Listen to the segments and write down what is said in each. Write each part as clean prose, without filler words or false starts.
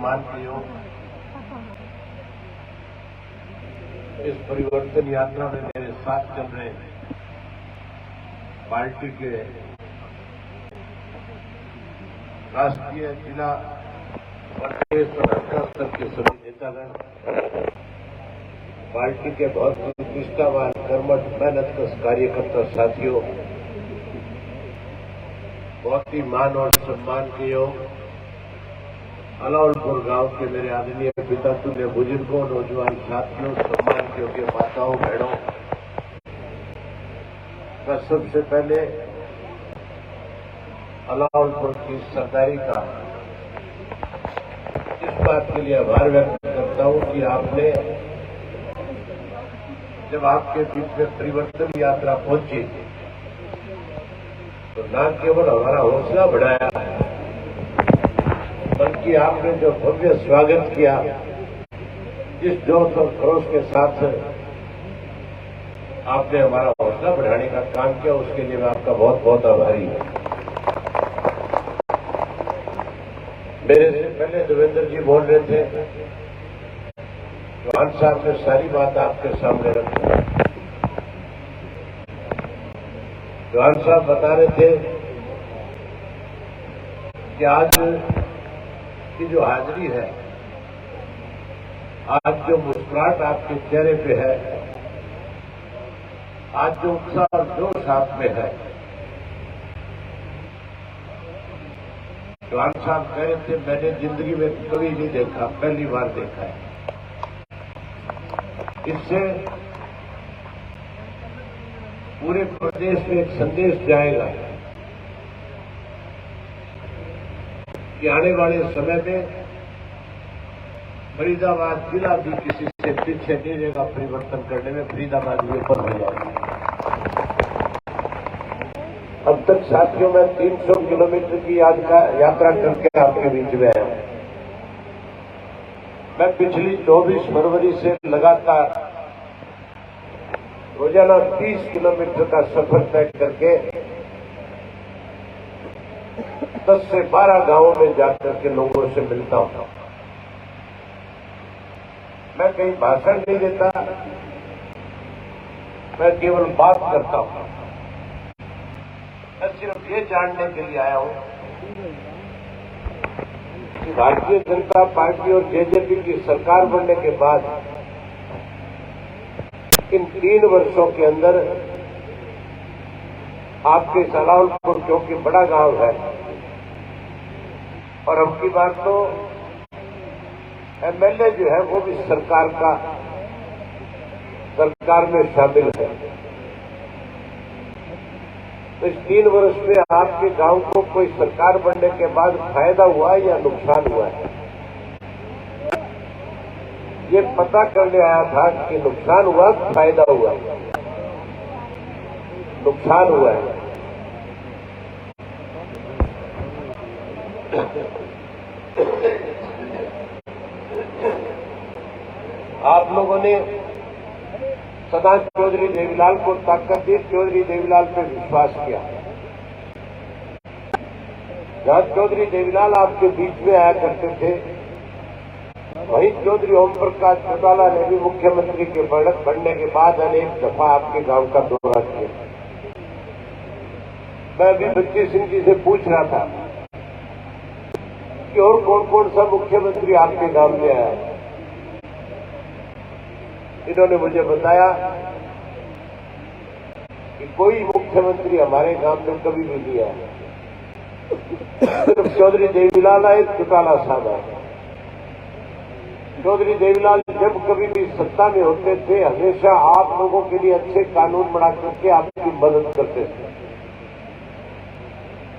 सम्मान के योग इस परिवर्तन यात्रा में मेरे साथ चल रहे पार्टी के राष्ट्रीय, जिला, प्रदेश और अंतर स्तर के सभी नेतागण, पार्टी के बहुत निष्ठावान, कर्मठ, मेहनतकश कार्यकर्ता साथियों, बहुत ही मान और सम्मान के योग अलाउलपुर गांव के मेरे आदरणीय पिता तुल्य बुजुर्गों, नौजवान साथियों, सम्मान के योग्य माताओं, बहनों का सबसे पहले अलाउलपुर की सरदारी का इस बात के लिए आभार व्यक्त करता हूं कि आपने जब आपके बीच में परिवर्तन यात्रा पहुंची तो न केवल हमारा हौसला बढ़ाया, बल्कि आपने जो भव्य स्वागत किया, जिस जोश और खरोश के साथ आपने हमारा हौसला बढ़ाने का काम किया, उसके लिए मैं आपका बहुत बहुत आभारी हूं। मेरे से पहले देवेंद्र जी बोल रहे थे, चौहान साहब ने सारी बात आपके सामने रखी। चौहान साहब बता रहे थे कि आज की जो हाजिरी है, आज जो मुस्कुराहट आपके चेहरे पे है, आज जो उत्साह और जोश आप में है, चौहान साहब कह रहे थे मैंने जिंदगी में कभी नहीं देखा, पहली बार देखा है। इससे पूरे प्रदेश में एक संदेश जाएगा कि आने वाले समय में फरीदाबाद जिला भी किसी से पीछे नहीं रहेगा। परिवर्तन करने में फरीदाबाद भी ऊपर हो जाएगा। अब तक साथियों मैं 300 किलोमीटर की यात्रा करके आपके बीच में आया। मैं पिछली 24 फरवरी से लगातार रोजाना 30 किलोमीटर का सफर तय करके 10 से 12 गांवों में जाकर के लोगों से मिलता हूं। मैं कहीं भाषण नहीं देता, मैं केवल बात करता हूं। मैं सिर्फ ये जानने के लिए आया हूं कि भारतीय जनता पार्टी और जेजेपी की सरकार बनने के बाद इन 3 वर्षों के अंदर आपके अलाउलपुर जो कि बड़ा गांव है, और अब की बात तो एमएलए जो है वो भी सरकार में शामिल है। तो इस 3 वर्ष में आपके गांव को कोई सरकार बनने के बाद फायदा हुआ या नुकसान हुआ है, ये पता करने आया था कि नुकसान हुआ, फायदा हुआ। नुकसान हुआ है। आप लोगों ने सदा चौधरी देवीलाल को ताकत दी, चौधरी देवीलाल पे विश्वास किया। जहां चौधरी देवीलाल आपके बीच में आया करते थे, वहीं चौधरी ओम प्रकाश चौटाला ने भी मुख्यमंत्री के बनने के बाद अनेक दफा आपके गांव का दौरा किया। मैं अभी बच्ची सिंह जी से पूछ रहा था कि और कौन कौन सा मुख्यमंत्री आपके गांव में आया। इन्होंने मुझे बताया कि कोई मुख्यमंत्री हमारे गांव में कभी भी नहीं आया, सिर्फ चौधरी देवीलाल आए, चौटाला साहब आए। चौधरी देवीलाल जब कभी भी सत्ता में होते थे, हमेशा आप लोगों के लिए अच्छे कानून बना करके आपकी मदद करते थे।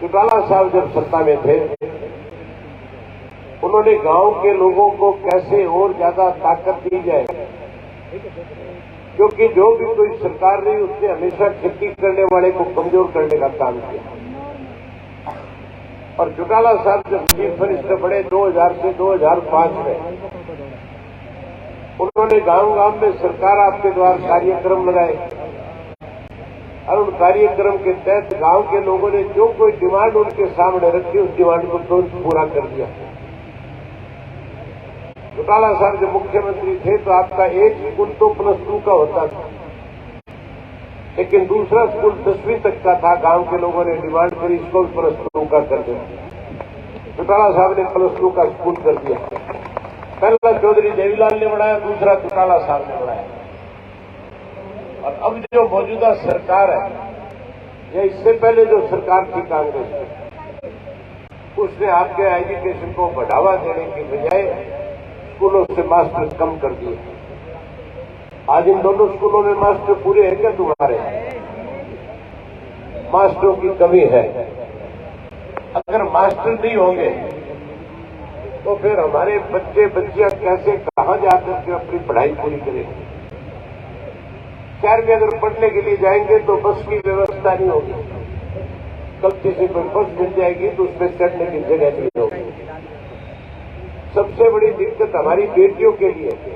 चौटाला साहब जब सत्ता में थे, उन्होंने गांव के लोगों को कैसे और ज्यादा ताकत दी जाए, क्योंकि जो भी कोई सरकार रही उसने हमेशा खेती करने वाले को कमजोर करने का काम किया। और चौटाला साहब जब चीफ मिनिस्टर बने 2000 से 2005 में, उन्होंने गांव गांव में सरकार आपके द्वारा कार्यक्रम लगाए, और उन कार्यक्रम के तहत गांव के लोगों ने जो कोई डिमांड उनके सामने रखी, उस डिमांड को तुरंत पूरा कर दिया। चौटाला साहब जब मुख्यमंत्री थे तो आपका एक स्कूल तो +2 का होता था, लेकिन दूसरा स्कूल 10वीं तक का था। गांव के लोगों ने डिमांड करी इसको +2 का कर दिया। चौटाला साहब ने +2 का स्कूल कर दिया। पहला चौधरी देवीलाल ने बढ़ाया, दूसरा चौटाला साहब ने बढ़ाया। और अब जो मौजूदा सरकार है, या इससे पहले जो सरकार थी कांग्रेस की, उसने आपके एजुकेशन को बढ़ावा देने की बजाय स्कूलों से मास्टर कम कर दिए। आज इन दोनों स्कूलों में मास्टर पूरे हैं क्या तुम्हारे? मास्टरों की कमी है। अगर मास्टर नहीं होंगे तो फिर हमारे बच्चे बच्चियां कैसे कहां जाकर के अपनी पढ़ाई पूरी करेंगे? शहर में अगर पढ़ने के लिए जाएंगे तो बस की व्यवस्था नहीं होगी। गलती से कोई बस मिल जाएगी तो उसमें चढ़ने की जगह नहीं होगी। सबसे बड़ी दिक्कत हमारी बेटियों के लिए है।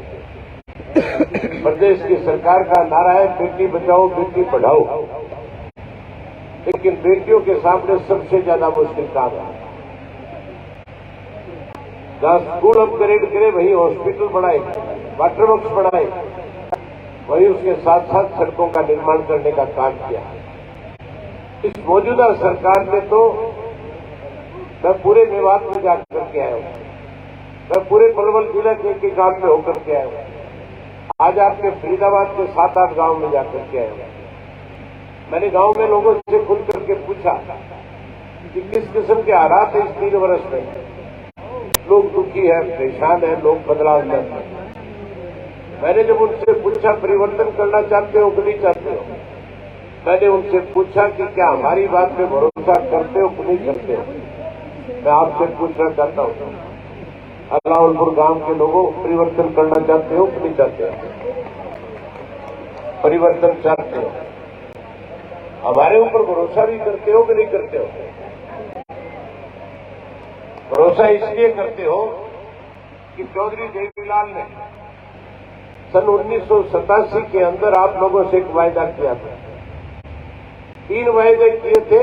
प्रदेश की सरकार का नारा है बेटी बचाओ बेटी पढ़ाओ, लेकिन बेटियों के सामने सबसे ज्यादा मुश्किल काम है। जहां स्कूल अपग्रेड करे वहीं हॉस्पिटल बनाए, वाटर वर्क्स बनाए, वहीं उसके साथ साथ सड़कों का निर्माण करने का काम किया। इस मौजूदा सरकार ने तो मैं पूरे मेवात में जाकर के आया हूं, मैं पूरे पलवल जिला के गांव में होकर के आया हूं। आज आपके फरीदाबाद के 7-8 गांव में जाकर के आया हूं। मैंने गांव में लोगों से खुल करके पूछा कि किस किस्म के हालात है इस 3 वर्ष में। लोग दुखी है, परेशान है, लोग बदलाव चाहते हैं। मैंने जब उनसे पूछा परिवर्तन करना चाहते हो कि नहीं चाहते हो, मैंने उनसे पूछा कि क्या हमारी बात पे भरोसा करते हो कि नहीं करते हो। मैं आपसे पूछना चाहता हूं, अलाउलपुर गांव के लोगों परिवर्तन करना चाहते हो कि नहीं चाहते हो? परिवर्तन चाहते हो? हमारे ऊपर भरोसा भी करते हो कि नहीं करते हो? भरोसा इसलिए करते हो कि चौधरी देवीलाल ने सन 1987 के अंदर आप लोगों से एक वायदा किया था। 3 वायदे किए थे।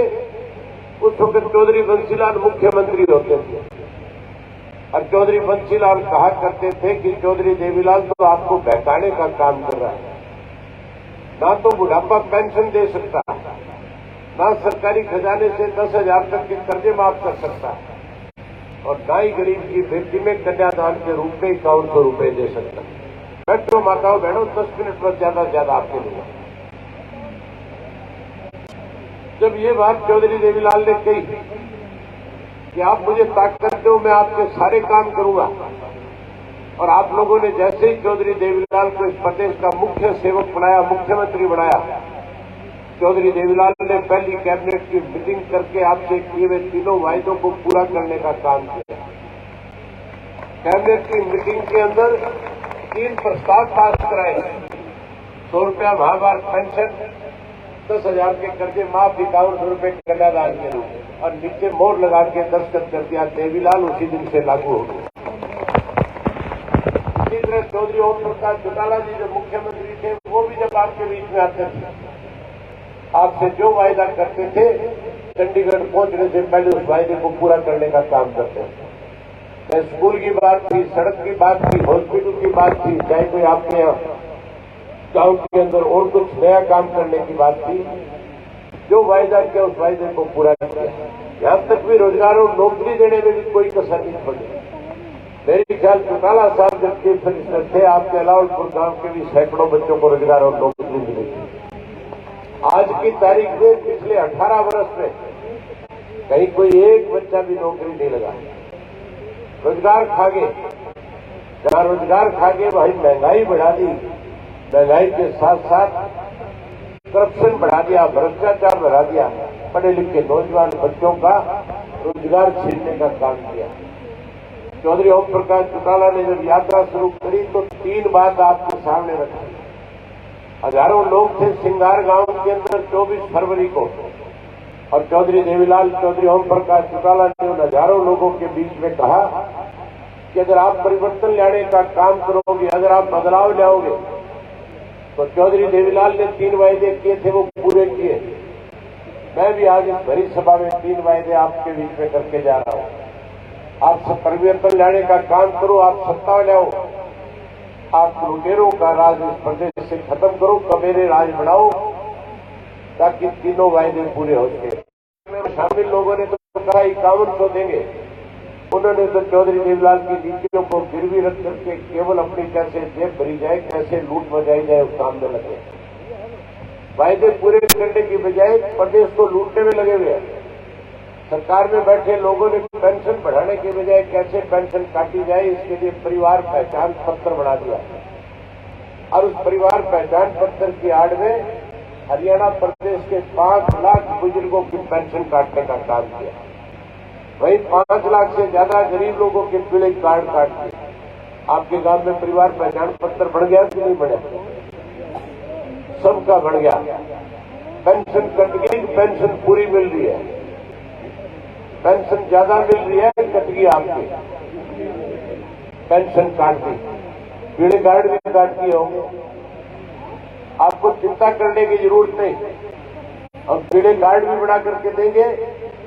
उस वक्त चौधरी बंसीलाल मुख्यमंत्री होते थे और चौधरी बंसीलाल कहा करते थे कि चौधरी देवीलाल तो आपको बहकाने का काम कर रहा है, ना तो बुढ़ापा पेंशन दे सकता, ना सरकारी खजाने से 10,000 तक के कर्जे माफ कर सकता, और ना ही गरीब की बेटी में कन्यादान के रूप में 5100 रुपये दे सकता। बैठो माताओं बहनों, 10 मिनट पर ज्यादा से ज्यादा आपके लिए। जब ये बात चौधरी देवीलाल ने कही कि आप मुझे ताकत दो, मैं आपके सारे काम करूंगा, और आप लोगों ने जैसे ही चौधरी देवीलाल को इस प्रदेश का मुख्य सेवक बनाया, मुख्यमंत्री बनाया, चौधरी देवीलाल ने पहली कैबिनेट की मीटिंग करके आपसे किए हुए 3 वायदों को पूरा करने का काम किया। कैबिनेट की मीटिंग के अंदर 3 प्रस्ताव पास कराए। 100 रुपया महाभारत पेंशन, 10,000 के कर्जे माफ, 5100 रुपये कन्यादान के रूप, और नीचे मोहर लगा के दस्तखत कर दिया। देवीलाल उसी दिन से लागू हो गया। इसी तरह चौधरी ओम प्रकाश चौटाला जी जो मुख्यमंत्री थे, वो भी जब आपके बीच में आते थे, आपसे जो वायदा करते थे, चंडीगढ़ पहुंचने से पहले उस वायदे को पूरा करने का काम करते थे। चाहे स्कूल की बात थी, सड़क की बात थी, हॉस्पिटल की बात थी, चाहे कोई आपके यहाँ गांव के अंदर और कुछ नया काम करने की बात थी, जो वायदा किया उस वायदे को पूरा किया। यहां तक भी रोजगार और नौकरी देने में भी कोई कसर नहीं पड़ी। मेरे ख्याल चौटाला साहब जब चीफ मिनिस्टर थे, आपके अलाउलपुर गांव के भी सैकड़ों बच्चों को रोजगार और नौकरी मिली थी। आज की तारीख में पिछले 18 वर्ष में कहीं कोई एक बच्चा भी नौकरी नहीं लगा। रोजगार खा गए, जहां रोजगार खा गए वहीं महंगाई बढ़ा दी, महंगाई के साथ साथ करप्शन बढ़ा दिया, भ्रष्टाचार बढ़ा दिया, पढ़े लिखे नौजवान बच्चों का रोजगार छीनने का काम किया। चौधरी ओम प्रकाश चौटाला ने जब यात्रा शुरू करी तो 3 बात आपके सामने रखी। हजारों लोग थे सिंगार गांव के अंदर 24 फरवरी को, और चौधरी देवीलाल, चौधरी ओम प्रकाश चौटाला ने उन हजारों लोगों के बीच में कहा कि अगर आप परिवर्तन लाने का काम करोगे, अगर आप बदलाव लाओगे, तो चौधरी देवीलाल ने 3 वायदे किए थे वो पूरे किए। मैं भी आज इस भरी सभा में 3 वायदे आपके बीच में करके जा रहा हूं। आप सब परिवर्तन लाने का काम करो, आप सत्ता में लाओ, आप लुटेरों का राज इस प्रदेश से खत्म करो, कमेरे राज बढ़ाओ, ताकि तीनों वायदे पूरे हो सके। शामिल लोगों ने तो कहा 5100 देंगे, उन्होंने तो चौधरी देवीलाल की नीतियों को गिरवी रख करके केवल अपनी कैसे जेब भरी जाए, कैसे लूट मचाई जाए, उस काम में लगे। वायदे पूरे करने की बजाय प्रदेश को लूटने में लगे हुए हैं। सरकार में बैठे लोगों ने पेंशन बढ़ाने के बजाय कैसे पेंशन काटी जाए, इसके लिए परिवार पहचान पत्र बना दिया, और उस परिवार पहचान पत्र की आड़ में हरियाणा प्रदेश के 5 लाख बुजुर्गों की पेंशन काटने का काम किया। वहीं 5 लाख से ज्यादा गरीब लोगों के पीले कार्ड काट दिए। आपके गांव में परिवार पहचान पत्र बढ़ गया कि नहीं बढ़ा? सबका बढ़ गया। पेंशन कट गई, पेंशन पूरी मिल रही है, पेंशन ज्यादा मिल रही है, कट गई आपकी पेंशन काट दी, पीले कार्ड भी काट दिए होंगे। आपको चिंता करने की जरूरत नहीं, हम पीले कार्ड भी बना करके देंगे,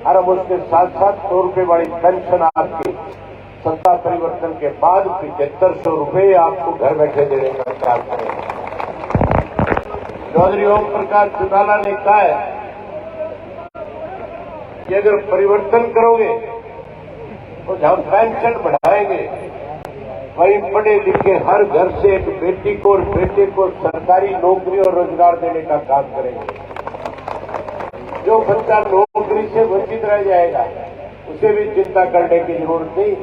और हम उसके साथ साथ 100 रुपये वाली पेंशन आपकी सत्ता परिवर्तन के बाद 7500 रुपये आपको घर बैठे देने का काम करेंगे। चौधरी ओम प्रकाश चौटाला ने कहा है कि अगर परिवर्तन करोगे तो जहां पेंशन बढ़ाएंगे, वहीं पढ़े लिखे हर घर से एक बेटी को और बेटे को सरकारी नौकरी और रोजगार देने का काम करेंगे। जो बच्चा नौकरी से वंचित रह जाएगा, उसे भी चिंता करने की जरूरत नहीं।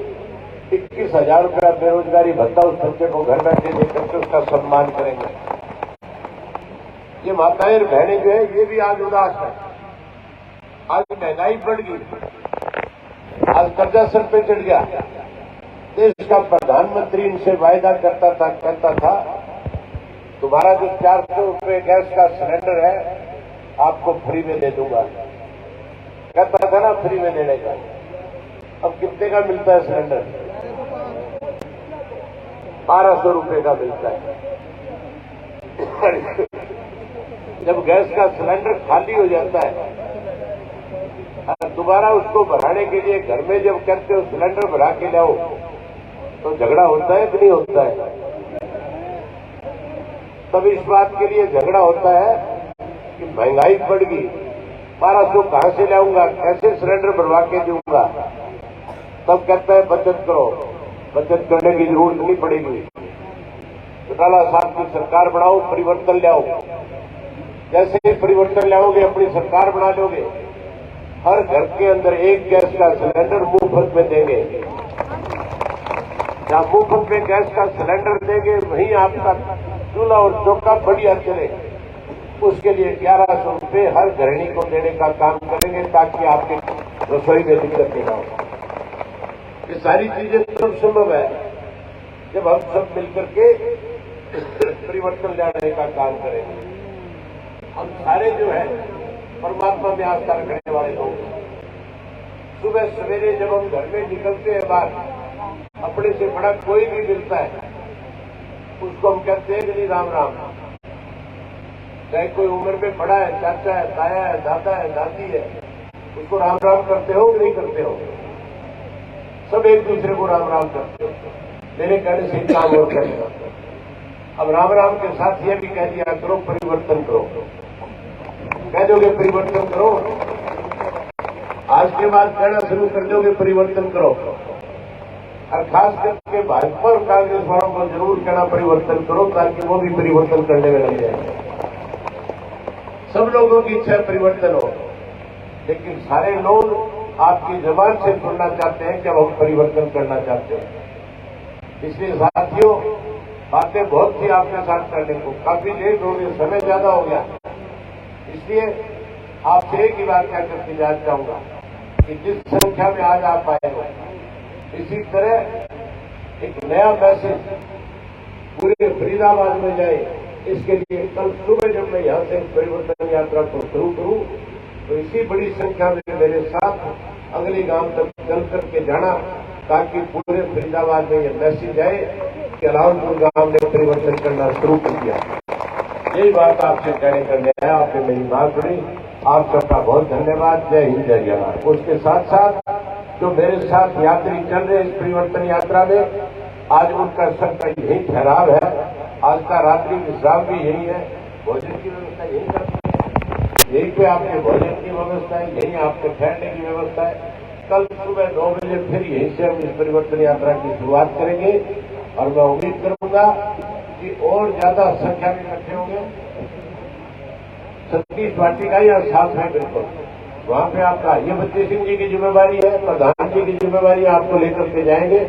21,000 रुपया बेरोजगारी भत्ता उस बच्चे को घर बैठे देकर के उसका सम्मान करेंगे। ये माताएं बहनें जो है, ये भी आज उदास है। आज महंगाई बढ़ गई, आज कर्जा सर पे चढ़ गया। देश का प्रधानमंत्री इनसे वायदा कहता था तुम्हारा जो 400 रुपये गैस का सिलेंडर है आपको फ्री में दे दूंगा, कहता था ना फ्री में देने का। अब कितने का मिलता है सिलेंडर? 1200 रुपये का मिलता है। जब गैस का सिलेंडर खाली हो जाता है, दोबारा उसको भराने के लिए घर में जब कहते हो सिलेंडर भरा के लाओ, तो झगड़ा होता है कि नहीं होता है? तब इस बात के लिए झगड़ा होता है कि महंगाई बढ़ गई, 1200 कहां से लाऊंगा, कैसे सिलेंडर भरवा के दूंगा। तब कहता है बचत करो, बचत करने की जरूरत नहीं पड़ेगी। चौटाला साहब की सरकार बनाओ, परिवर्तन लाओ। जैसे ही परिवर्तन लाओगे, अपनी सरकार बना लोगे, हर घर के अंदर एक गैस का सिलेंडर मुफ्त में देंगे। जहां मुफ्त में गैस का सिलेंडर देंगे, वहीं आपका चूल्हा और चौका बढ़िया चले। उसके लिए 1100 रुपये हर गृहिणी को देने का काम करेंगे, ताकि आपके रसोई में दिक्कत नहीं हो। ये सारी चीजें तब संभव है जब हम सब मिलकर के परिवर्तन लाने का काम करेंगे। हम सारे जो है परमात्मा में आस्था रखने वाले लोग, सुबह सवेरे जब हम घर में निकलते हैं बाहर, अपने से बड़ा कोई भी मिलता है, उसको हम कहते हैं कि नहीं राम राम। चाहे कोई उम्र में बड़ा है, चाचा है, ताया है, दादा है, दादी है, उसको राम राम करते हो कि नहीं करते हो? सब एक दूसरे को राम राम करते हो। मेरे कहने से काम और करेगा। अब राम राम के साथ ये भी कह दिया करो परिवर्तन करो। कह दोगे परिवर्तन करो, आज के बाद कहना शुरू कर दोगे परिवर्तन करो। और खास करके भाजपा और कांग्रेस वालों को जरूर कहना परिवर्तन करो, ताकि वो भी परिवर्तन करने में लग जाए। सब लोगों की इच्छा परिवर्तन हो, लेकिन सारे लोग आपकी जबान से सुनना चाहते हैं कि अब हम परिवर्तन करना चाहते हैं। इसलिए साथियों, बातें बहुत थी आपके साथ करने को, काफी लेट हो गई, समय ज्यादा हो गया। इसलिए आपसे एक ही बात कह करके जाना चाहूंगा कि जिस संख्या में आज आप आए हो, इसी तरह एक नया मैसेज पूरे फरीदाबाद में जाए। इसके लिए कल सुबह जब मैं यहां से परिवर्तन यात्रा को शुरू करूं, तो इसी बड़ी संख्या में मेरे साथ अगले गांव तक चल करके जाना, ताकि पूरे फरीदाबाद में यह मैसेज आए कि अलाउद्दीन गांव ने परिवर्तन करना शुरू कर दिया। यही बात आपसे कहने का आया। आपने मेरी बात सुनी, आप सबका बहुत धन्यवाद। जय हिंद, जय जवाहर। उसके साथ साथ जो मेरे साथ यात्री चल रहे इस परिवर्तन यात्रा में, आज उनका सबका यही ठहराव है। आज का रात्रि विश्राम भी यही है, भोजन की व्यवस्था यही करते हैं, यहीं पे आपके भोजन की व्यवस्था है, यहीं आपके ठहरने की व्यवस्था है। कल सुबह 9 बजे फिर यहीं से हम इस परिवर्तन यात्रा की शुरुआत करेंगे और मैं उम्मीद करूंगा कि और ज्यादा संख्या में इकट्ठे होंगे। सतीश वाटिका या साथ में बिल्कुल वहां पे आपका ये बच्चे सिंह जी की जिम्मेवारी है, प्रधान जी की जिम्मेवारी आपको लेकर के जाएंगे।